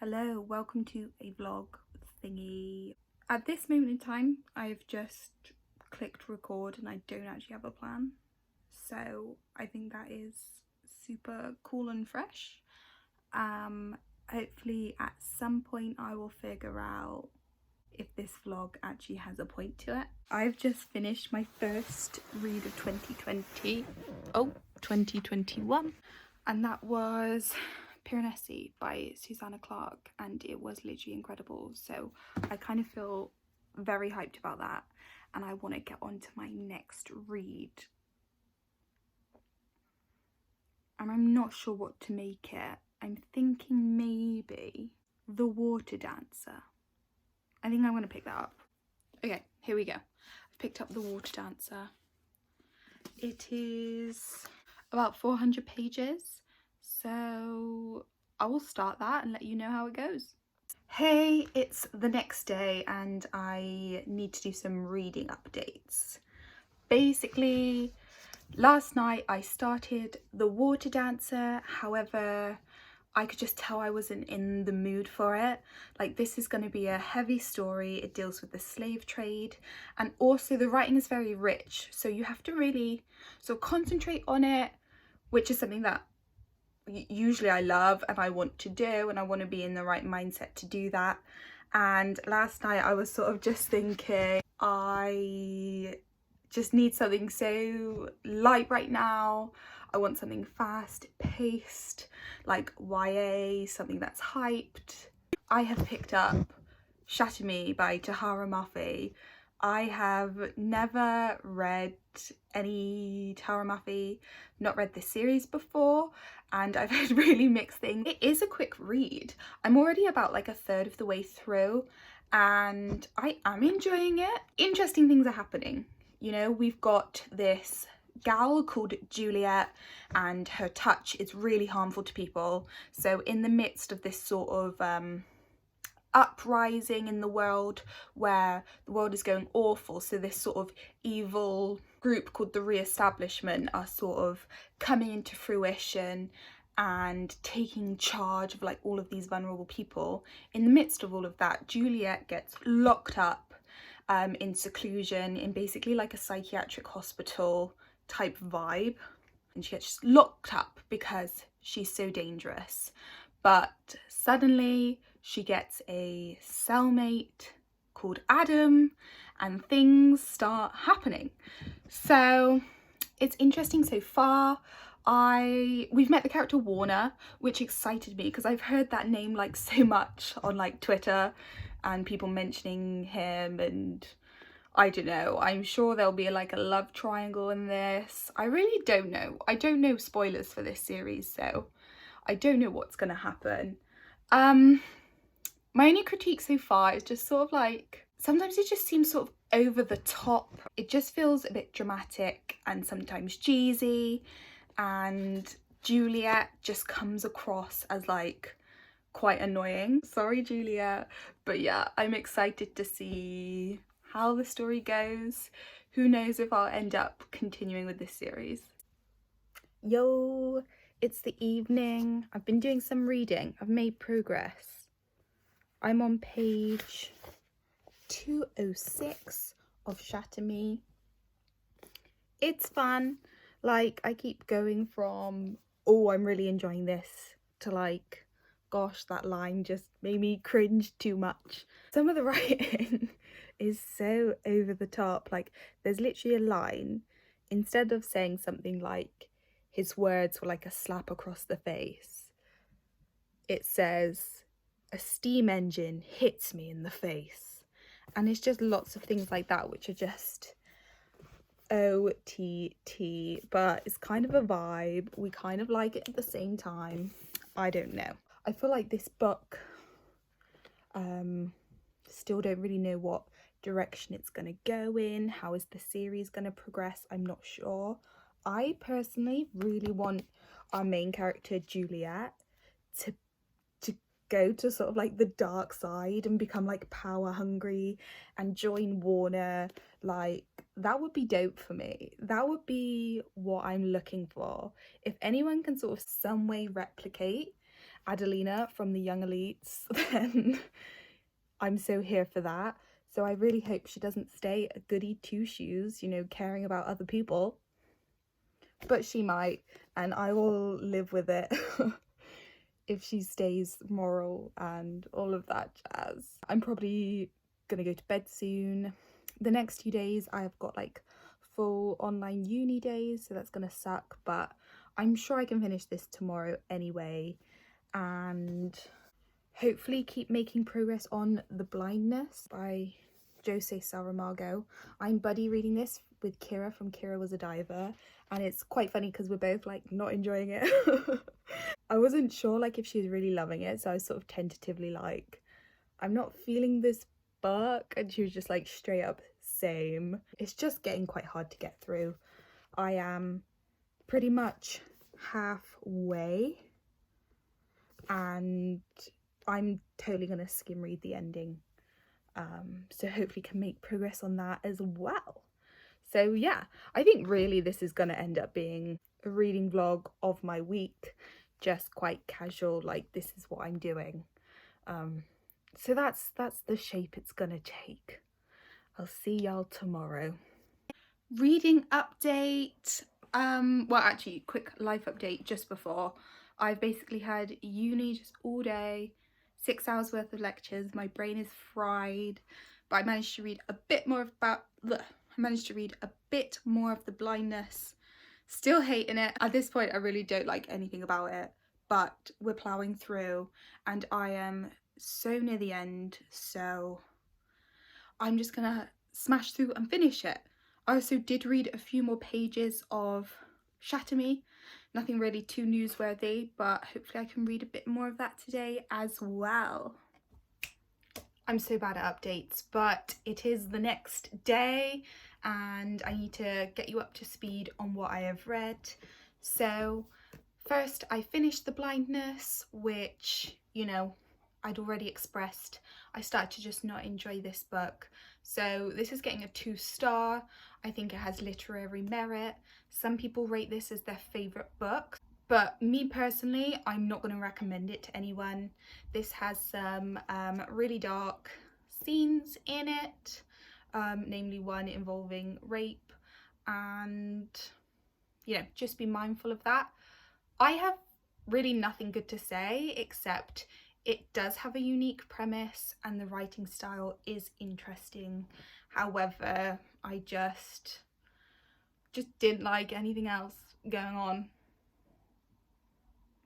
Hello, welcome to a vlog thingy. At this moment in time, I've just clicked record and I don't actually have a plan. So I think that is super cool and fresh. Hopefully at some point I will figure out if this vlog actually has a point to it. I've just finished my first read of 2021, and that was Piranesi by Susanna Clarke, and it was literally incredible. So I kind of feel very hyped about that, and I want to get on to my next read. And I'm not sure what to make it. I'm thinking maybe The Water Dancer. I think I'm going to pick that up. Okay, here we go. I've picked up The Water Dancer. It is about 400 pages. So I will start that and let you know how it goes. Hey, it's the next day and I need to do some reading updates. Basically, last night I started The Water Dancer, however, I could just tell I wasn't in the mood for it. Like, this is going to be a heavy story. It deals with the slave trade, and also the writing is very rich, so you have to really concentrate on it, which is something that usually I love and I want to do, and I want to be in the right mindset to do that. And last night I was sort of just thinking, I just need something so light right now. I want something fast paced, like YA, something that's hyped. I have picked up Shatter Me by Tahereh Mafi. I have never read any Tahereh Mafi, not read this series before, and I've heard really mixed things. It is a quick read. I'm already about like a third of the way through and I am enjoying it. Interesting things are happening. You know, we've got this gal called Juliet and her touch is really harmful to people. So in the midst of this sort of uprising in the world where the world is going awful, so this sort of evil group called the Re-establishment are sort of coming into fruition and taking charge of like all of these vulnerable people. In the midst of all of that, Juliet gets locked up in seclusion in basically like a psychiatric hospital type vibe, and she gets just locked up because she's so dangerous. But suddenly she gets a cellmate called Adam and things start happening. So it's interesting so far. We've met the character Warner, which excited me because I've heard that name like so much on like Twitter and people mentioning him, and I don't know, I'm sure there'll be like a love triangle in this. I really don't know. I don't know spoilers for this series, so I don't know what's gonna happen. My only critique so far is just sort of like, sometimes it just seems sort of over the top. It just feels a bit dramatic and sometimes cheesy, and Juliet just comes across as like quite annoying. Sorry, Juliet, but yeah, I'm excited to see how the story goes. Who knows if I'll end up continuing with this series. Yo, it's the evening. I've been doing some reading. I've made progress. I'm on page 206 of Shatter Me. It's fun. Like, I keep going from, oh, I'm really enjoying this, to like, gosh, that line just made me cringe too much. Some of the writing is so over the top. Like, there's literally a line, instead of saying something like his words were like a slap across the face, it says a steam engine hits me in the face. And it's just lots of things like that which are just OTT, but it's kind of a vibe. We kind of like it at the same time. I don't know. I feel like this book, still don't really know what direction it's going to go in. How is the series going to progress? I'm not sure. I personally really want our main character Juliet to go to sort of like the dark side and become like power hungry and join Warner. Like, that would be dope for me. That would be what I'm looking for. If anyone can sort of some way replicate Adelina from the Young Elites, then I'm so here for that. So I really hope she doesn't stay a goody two-shoes, you know, caring about other people. But she might, and I will live with it if she stays moral and all of that jazz. I'm probably gonna go to bed soon. The next 2 days I've got like full online uni days, so that's gonna suck, but I'm sure I can finish this tomorrow anyway, and hopefully keep making progress on The Blindness by Jose Saramago. I'm buddy reading this with Kira from Kira Was a Diver, and it's quite funny because we're both like not enjoying it. I wasn't sure like if she was really loving it, so I was sort of tentatively like, I'm not feeling this book, and she was just like straight up same. It's just getting quite hard to get through. I am pretty much halfway, and I'm totally gonna skim read the ending, so hopefully can make progress on that as well. So yeah, I think really this is gonna end up being a reading vlog of my week, just quite casual, like this is what I'm doing. So that's the shape it's gonna take. I'll see y'all tomorrow. Reading update. Well, actually, quick life update just before. I've basically had uni just all day, 6 hours worth of lectures. My brain is fried, but I managed to read a bit more about. I managed to read a bit more of The Blindness. Still hating it. At this point, I really don't like anything about it, but we're plowing through, and I am so near the end, so I'm just gonna smash through and finish it. I also did read a few more pages of Shatter Me. Nothing really too newsworthy, but hopefully I can read a bit more of that today as well. I'm so bad at updates, but it is the next day and I need to get you up to speed on what I have read. So first I finished The Blindness, which, you know, I'd already expressed I started to just not enjoy this book. So this is getting a 2-star. I think it has literary merit. Some people rate this as their favourite book, but me personally, I'm not going to recommend it to anyone. This has some really dark scenes in it, namely one involving rape, and you know, just be mindful of that. I have really nothing good to say except it does have a unique premise and the writing style is interesting. However, I just didn't like anything else going on.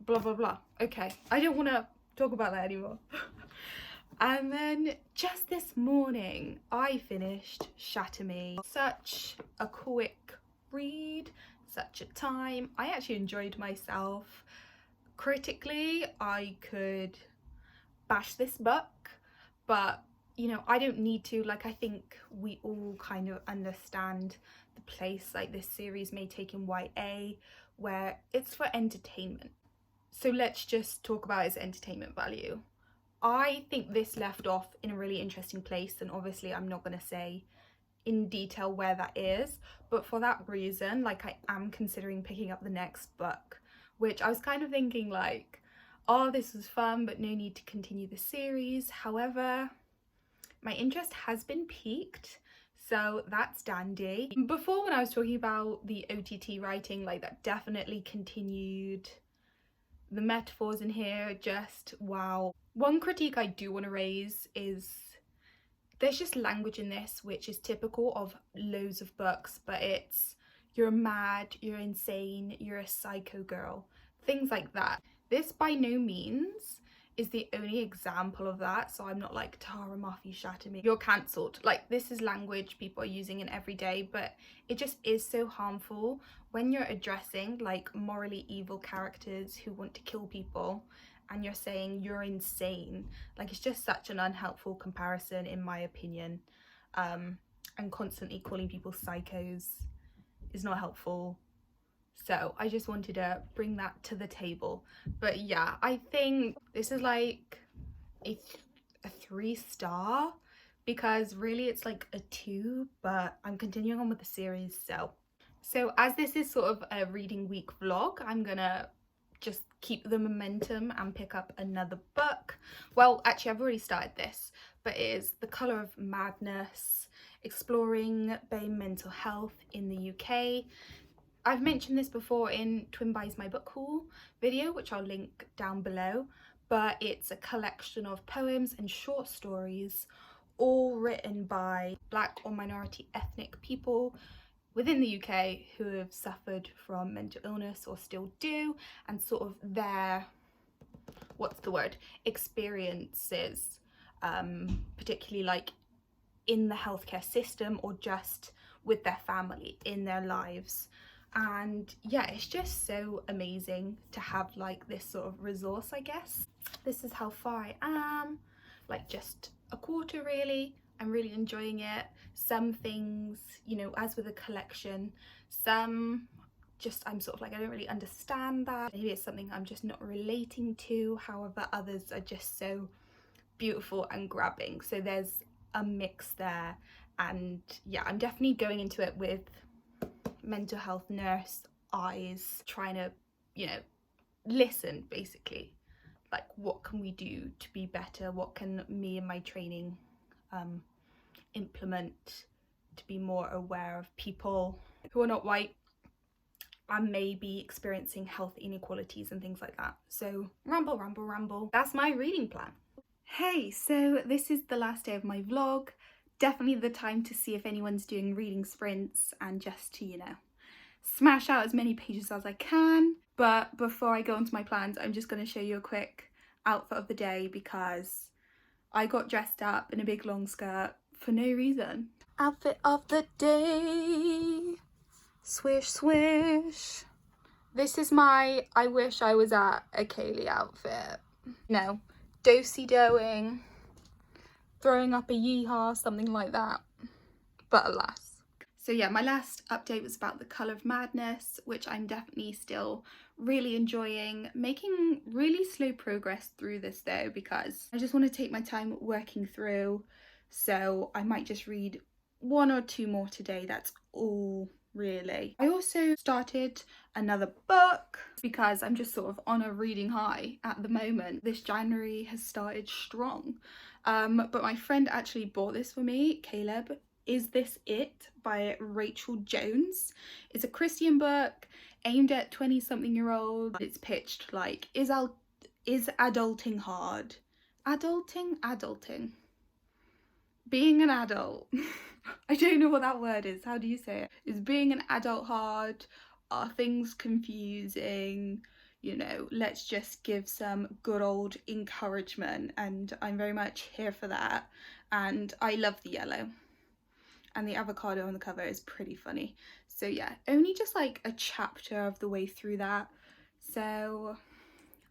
Blah blah blah. Okay, I don't want to talk about that anymore. And then just this morning I finished Shatter Me. Such a quick read, such a time. I actually enjoyed myself. Critically, I could bash this book, but you know, I don't need to. Like, I think we all kind of understand the place like this series may take in YA, where it's for entertainment. So let's just talk about its entertainment value. I think this left off in a really interesting place, and obviously I'm not going to say in detail where that is, but for that reason, like, I am considering picking up the next book, which I was kind of thinking like, oh, this was fun, but no need to continue the series. However, my interest has been piqued, so that's dandy. Before, when I was talking about the OTT writing, like, that definitely continued. The metaphors in here, just wow. One critique I do want to raise is there's just language in this which is typical of loads of books, but it's you're mad, you're insane, you're a psycho girl, things like that. This by no means is the only example of that, so I'm not like, Tara Muff, you shatter me, you're cancelled. Like, this is language people are using in every day, but it just is so harmful when you're addressing like morally evil characters who want to kill people and you're saying you're insane. Like, it's just such an unhelpful comparison in my opinion, and constantly calling people psychos is not helpful. So I just wanted to bring that to the table. But yeah, I think this is like a 3-star, because really it's like a 2, but I'm continuing on with the series. So as this is sort of a reading week vlog, I'm gonna just keep the momentum and pick up another book. Well, actually I've already started this, but it is The Colour of Madness, Exploring BAME Mental Health in the UK. I've mentioned this before in Twin Buys My Book Haul video, which I'll link down below, but it's a collection of poems and short stories, all written by Black or minority ethnic people within the UK who have suffered from mental illness or still do, and sort of their, what's the word, experiences, particularly like in the healthcare system or just with their family in their lives. And yeah, it's just so amazing to have like this sort of resource, I guess. This is how far I am, like just a quarter really. I'm really enjoying it. Some things, you know, as with a collection, some just I'm sort of like, I don't really understand that. Maybe it's something I'm just not relating to. However, others are just so beautiful and grabbing. So there's a mix there. And yeah, I'm definitely going into it with mental health nurse eyes, trying to, you know, listen basically. Like, what can we do to be better? What can me and my training implement to be more aware of people who are not white and maybe experiencing health inequalities and things like that. So ramble, ramble, ramble. That's my reading plan. Hey, so this is the last day of my vlog. Definitely the time to see if anyone's doing reading sprints and just to, you know, smash out as many pages as I can. But before I go into my plans, I'm just going to show you a quick outfit of the day because I got dressed up in a big long skirt for no reason. Outfit of the day. Swish, swish. This is my I wish I was at a Kaylee outfit. No, do-si-doing, throwing up a yeehaw, something like that. But alas. So yeah, my last update was about The Colour of Madness, which I'm definitely still really enjoying. Making really slow progress through this though, because I just want to take my time working through. So I might just read 1 or 2 more today. That's all really. I also started another book because I'm just sort of on a reading high at the moment. This January has started strong. But my friend actually bought this for me, Caleb. Is This It by Rachel Jones. It's a Christian book aimed at 20-something-year-olds. It's pitched like, is adulting hard? Adulting. Being an adult. I don't know what that word is. How do you say it? Is being an adult hard? Are things confusing? You know, let's just give some good old encouragement, and I'm very much here for that. And I love the yellow. And the avocado on the cover is pretty funny. So yeah, only just like a chapter of the way through that. So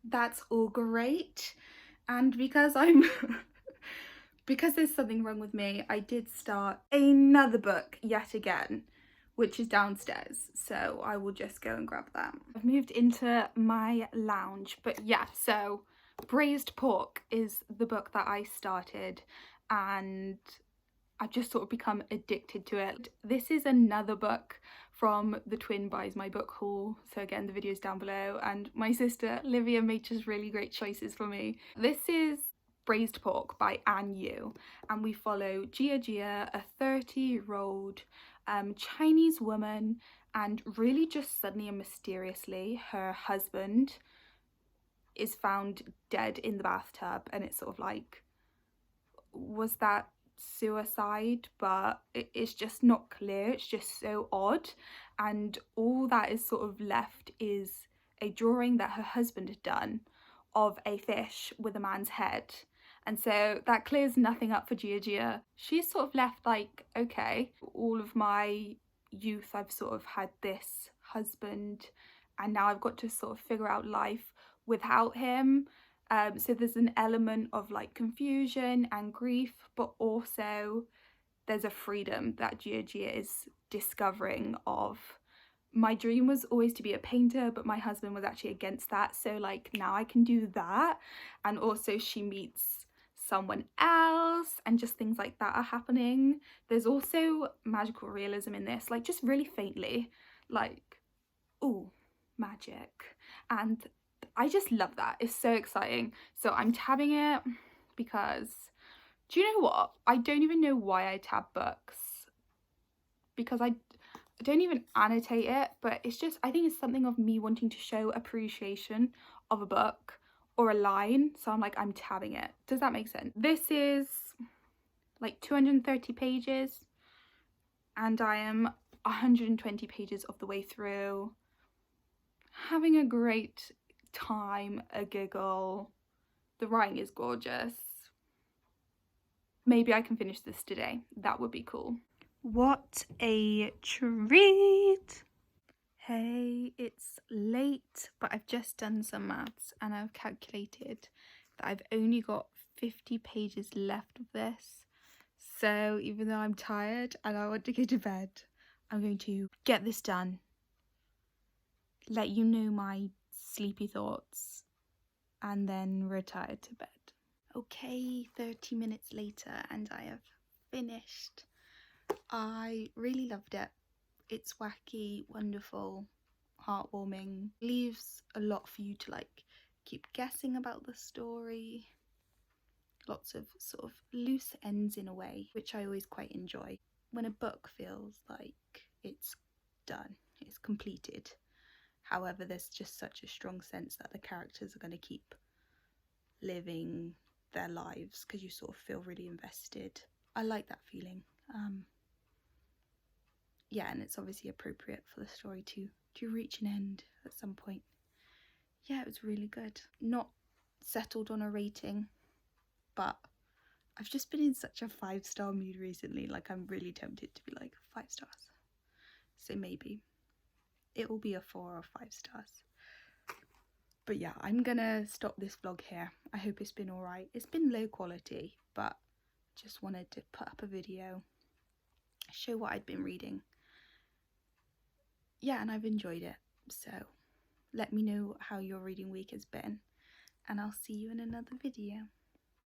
that's all great. And because because there's something wrong with me, I did start another book yet again, which is downstairs. So I will just go and grab that. I've moved into my lounge, but yeah, so Braised Pork is the book that I started, and I've just sort of become addicted to it. This is another book from the Twin Buys My Book Haul. So again, the video is down below, and my sister Livia made just really great choices for me. This is Braised Pork by Anne Yu, and we follow Jia, a 30-year-old Chinese woman, and really just suddenly and mysteriously her husband is found dead in the bathtub, and it's sort of like, was that suicide? But it's just not clear. It's just so odd, and all that is sort of left is a drawing that her husband had done of a fish with a man's head, and so that clears nothing up for Gia. She's sort of left like, okay, all of my youth I've sort of had this husband, and now I've got to sort of figure out life without him. So there's an element of like confusion and grief, but also there's a freedom that Gia is discovering of, my dream was always to be a painter, but my husband was actually against that. So like now I can do that. And also she meets someone else, and just things like that are happening. There's also magical realism in this, like just really faintly, like, ooh, magic. And I just love that. It's so exciting. So I'm tabbing it because, do you know what? I don't even know why I tab books, because I don't even annotate it, but it's just, I think it's something of me wanting to show appreciation of a book or a line. So I'm like, I'm tabbing it. Does that make sense? This is like 230 pages and I am 120 pages of the way through, having a great time, a giggle. The writing is gorgeous. Maybe I can finish this today. That would be cool. What a treat! Hey, it's late, but I've just done some maths and I've calculated that I've only got 50 pages left of this. So even though I'm tired and I want to go to bed, I'm going to get this done, let you know my sleepy thoughts, and then retire to bed. Okay, 30 minutes later and I have finished. I really loved it. It's wacky, wonderful, heartwarming. Leaves a lot for you to like keep guessing about the story. Lots of sort of loose ends in a way, which I always quite enjoy. When a book feels like it's done, it's completed. However, there's just such a strong sense that the characters are going to keep living their lives because you sort of feel really invested. I like that feeling. Yeah, and it's obviously appropriate for the story to reach an end at some point. Yeah, it was really good. Not settled on a rating, but I've just been in such a 5-star mood recently. Like, I'm really tempted to be like 5 stars. So maybe it will be a 4 or 5 stars. But yeah, I'm gonna stop this vlog here. I hope it's been alright. It's been low quality, but just wanted to put up a video, show what I'd been reading. Yeah, and I've enjoyed it. So let me know how your reading week has been, and I'll see you in another video.